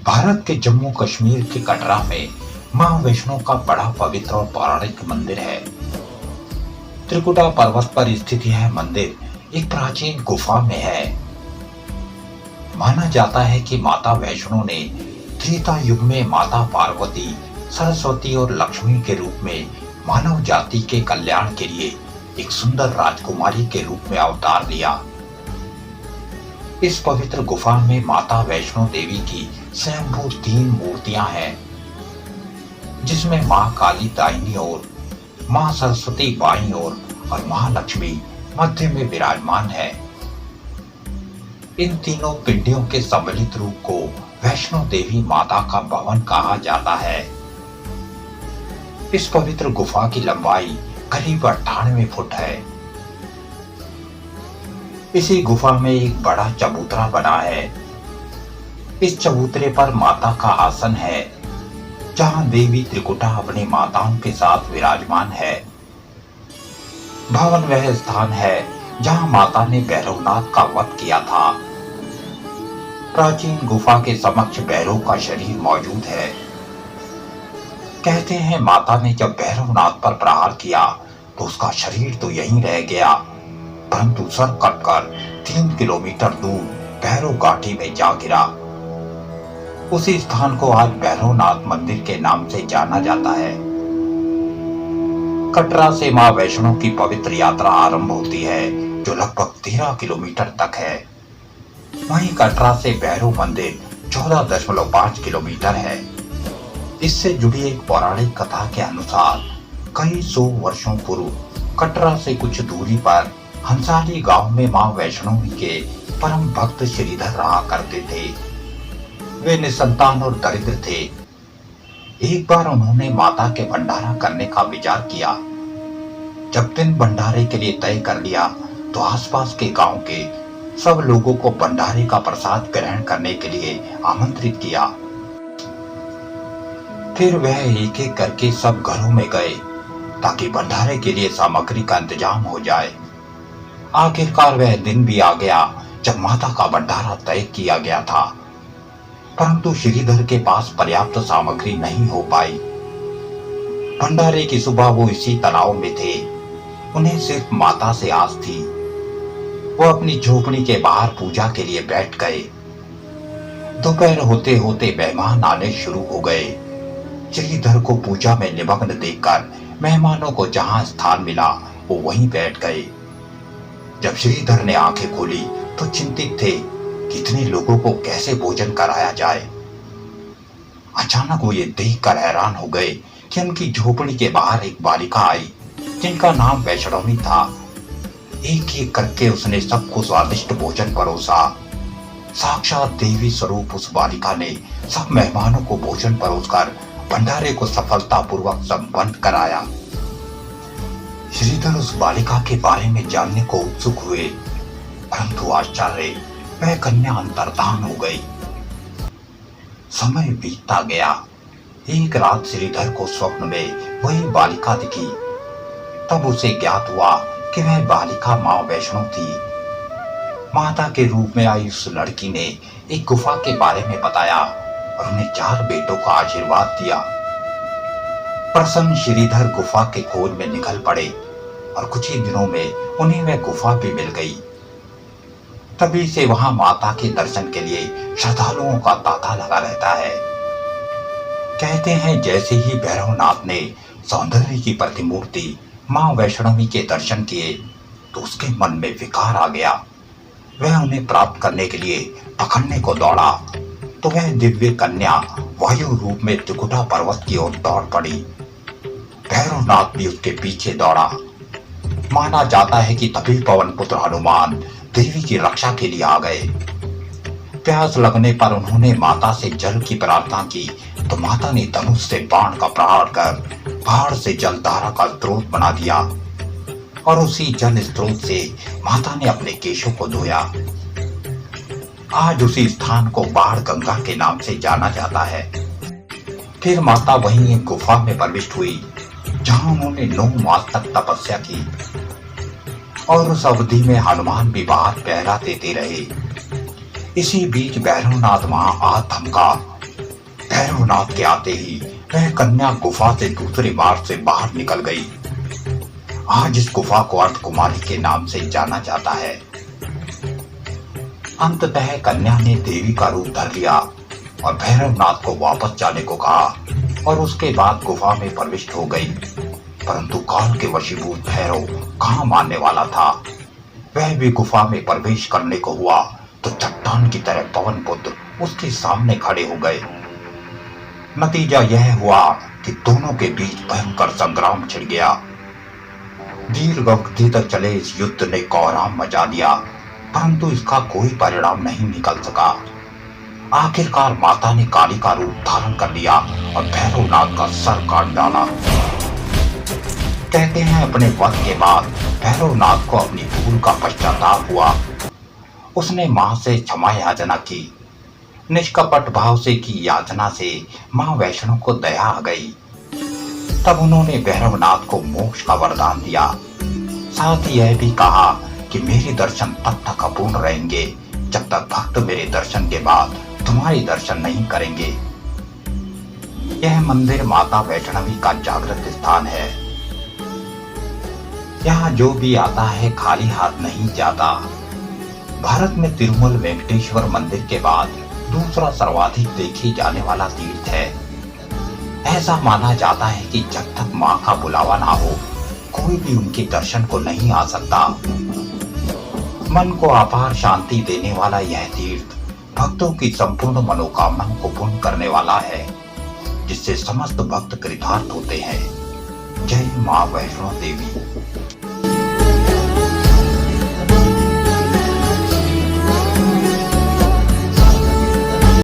भारत के जम्मू कश्मीर के कटरा में मां वैष्णो का बड़ा पवित्र और पौराणिक मंदिर है। त्रिकुटा पर्वत पर स्थित यह मंदिर एक प्राचीन गुफा में है। माना जाता है कि माता वैष्णो ने त्रेता युग में माता पार्वती, सरस्वती और लक्ष्मी के रूप में मानव जाति के कल्याण के लिए एक सुंदर राजकुमारी के रूप में अवतार लिया। इस पवित्र गुफा में माता वैष्णो देवी की स्वयंभू 3 मूर्तियां हैं, जिसमें मां काली दाहिनी ओर, मां सरस्वती बाईं ओर और मां लक्ष्मी मध्य में विराजमान है। इन तीनों पिंडियों के सम्मिलित रूप को वैष्णो देवी माता का भवन कहा जाता है। इस पवित्र गुफा की लंबाई करीब 98 फुट है। इसी गुफा में एक बड़ा चबूतरा बना है। इस चबूतरे पर माता का आसन है, जहां देवी त्रिकुटा अपनी माताओं के साथ विराजमान है। भवन वह स्थान है जहां माता ने भैरवनाथ का वध किया था। प्राचीन गुफा के समक्ष भैरव का शरीर मौजूद है। कहते हैं माता ने जब भैरवनाथ पर प्रहार किया तो उसका शरीर तो यहीं रह गया, परंतु सर कटकर 3 किलोमीटर दूर भैरव घाटी में जा गिरा। उसी स्थान को आज भैरवनाथ मंदिर के नाम से जाना जाता है। कटरा से मां वैष्णो की पवित्र यात्रा आरंभ होती है, जो लगभग 13 किलोमीटर तक है। वहीं कटरा से भैरव मंदिर 14.5 किलोमीटर है। इससे जुड़ी एक पौराणिक कथा के अनुसार कई 100 वर्षों पूर्व कटरा से कुछ दूरी पर हंसाली गांव में मां वैष्णो के परम भक्त श्रीधर रहा करते थे। वे निसंतान और दरिद्र थे। एक बार उन्होंने माता के भंडारा करने का विचार किया। जब दिन भंडारे के लिए तय कर लिया तो आसपास के गांव के सब लोगों को भंडारे का प्रसाद ग्रहण करने के लिए आमंत्रित किया। फिर वह एक एक करके सब घरों में गए ताकि भंडारे के लिए सामग्री का इंतजाम हो जाए। आखिरकार वह दिन भी आ गया जब माता का भंडारा तय किया गया था, परंतु श्रीधर के पास पर्याप्त सामग्री नहीं हो पाई। भंडारे की सुबह वो इसी तनाव में थे। उन्हें सिर्फ माता से आस थी। वो अपनी झोपड़ी के बाहर पूजा के लिए बैठ गए। दोपहर होते होते मेहमान आने शुरू हो गए। श्रीधर को पूजा में निमग्न देखकर मेहमानों को जहां स्थान मिला वो वहीं बैठ गए। जब श्रीधर ने आंखें खोली तो चिंतित थे कि इतने लोगों को कैसे भोजन कराया जाए। अचानक वो ये देखकर हैरान हो गए कि उनकी झोपड़ी के बाहर एक बालिका आई, जिनका नाम वैष्णवी था। एक एक करके उसने सबको स्वादिष्ट भोजन परोसा। साक्षात देवी स्वरूप उस बालिका ने सब मेहमानों को भोजन परोसकर भंडारे को सफलतापूर्वक संपन्न कराया। श्रीधर उस बालिका के बारे में जानने को उत्सुक हुए, परंतु आश्चर्य, वह कन्या अंतर्धान हो गई। समय बीतता गया। एक रात श्रीधर को स्वप्न में वही बालिका दिखी। तब उसे ज्ञात हुआ कि वह बालिका मां वैष्णो थी। माता के रूप में आई उस लड़की ने एक गुफा के बारे में बताया और उन्हें 4 बेटों का आशीर्वाद दिया। प्रसन्न श्रीधर गुफा के खोज में निकल पड़े और कुछ ही दिनों में उन्हें वह गुफा भी मिल गई। तभी से वहां माता के दर्शन के लिए श्रद्धालुओं का तांता लगा रहता है। कहते हैं जैसे ही भैरवनाथ ने सौंदर्य की प्रतिमूर्ति मां वैष्णवी के दर्शन किए तो उसके मन में विकार आ गया। वह उन्हें प्राप्त करने के लिए पकड़ने को दौड़ा तो वह दिव्य कन्या वायु रूप में त्रिकुटा पर्वत की ओर दौड़ पड़ी। भैरवनाथ भी उसके पीछे दौड़ा। माना जाता है कि तभी पवन पुत्र हनुमान देवी की रक्षा के लिए आ गए। प्यास लगने पर उन्होंने माता से जल की प्रार्थना की तो माता ने धनुष से बाण का प्रहार कर पहाड़ से जलधारा का स्रोत बना दिया और उसी जल स्रोत से माता ने अपने केशों को धोया। आज उसी स्थान को बाण गंगा के नाम से जाना जाता है। फिर माता वहीं एक गुफा में प्रविष्ट हुई, जहां उन्होंने 9 मास तक तपस्या की और उस अवधि में हनुमान भी बाहर पहरा देते रहे। इसी बीच भैरवनाथ वहां आ थमका भैरवनाथ के आते ही वह कन्या गुफा से दूसरे मार्ग से बाहर निकल गई। आज इस गुफा को अर्धकुमारी के नाम से जाना जाता है। अंततः कन्या ने देवी का रूप धर लिया और भैरवनाथ को वापस जाने को कहा और उसके बाद गुफा में प्रविष्ट हो गई। परंतु काल के वशीभूत भैरव कहाँ मानने वाला था। वह भी गुफा में प्रवेश करने को हुआ तो चट्टान की तरह पवन पुत्र उसके सामने खड़े हो गए। नतीजा यह हुआ कि दोनों के बीच भयंकर संग्राम छिड़ गया। दीर्घ अवधि तक चले इस युद्ध ने कोहराम मचा दिया, परंतु इसका कोई परिणाम नहीं निकल सका। आखिरकार माता ने काली का रूप धारण कर लिया और भैरवनाथ का सर काट डाला। कहते हैं अपने वध के बाद भैरवनाथ को अपनी भूल का पश्चाताप हुआ। उसने मां से क्षमा याचना की। निष्कपट भाव से की याचना से मां वैष्णो को दया आ गई। तब उन्होंने भैरवनाथ को मोक्ष का वरदान दिया। साथ ही यह भी कहा कि मेरे दर्शन तब तक अपूर्ण रहेंगे जब तक भक्त मेरे दर्शन के बाद तुम्हारे दर्शन नहीं करेंगे। यह मंदिर माता वैष्णवी का जागृत स्थान है। यहाँ जो भी आता है खाली हाथ नहीं जाता। भारत में तिरुमल वेंकटेश्वर मंदिर के बाद दूसरा सर्वाधिक देखी जाने वाला तीर्थ है। ऐसा माना जाता है कि जब तक मां का बुलावा ना हो कोई भी उनके दर्शन को नहीं आ सकता। मन को अपार शांति देने वाला यह तीर्थ भक्तों की संपूर्ण मनोकामना को पूर्ण करने वाला है, जिससे समस्त भक्त कृतार्थ होते हैं। जय मां वैष्णो देवी।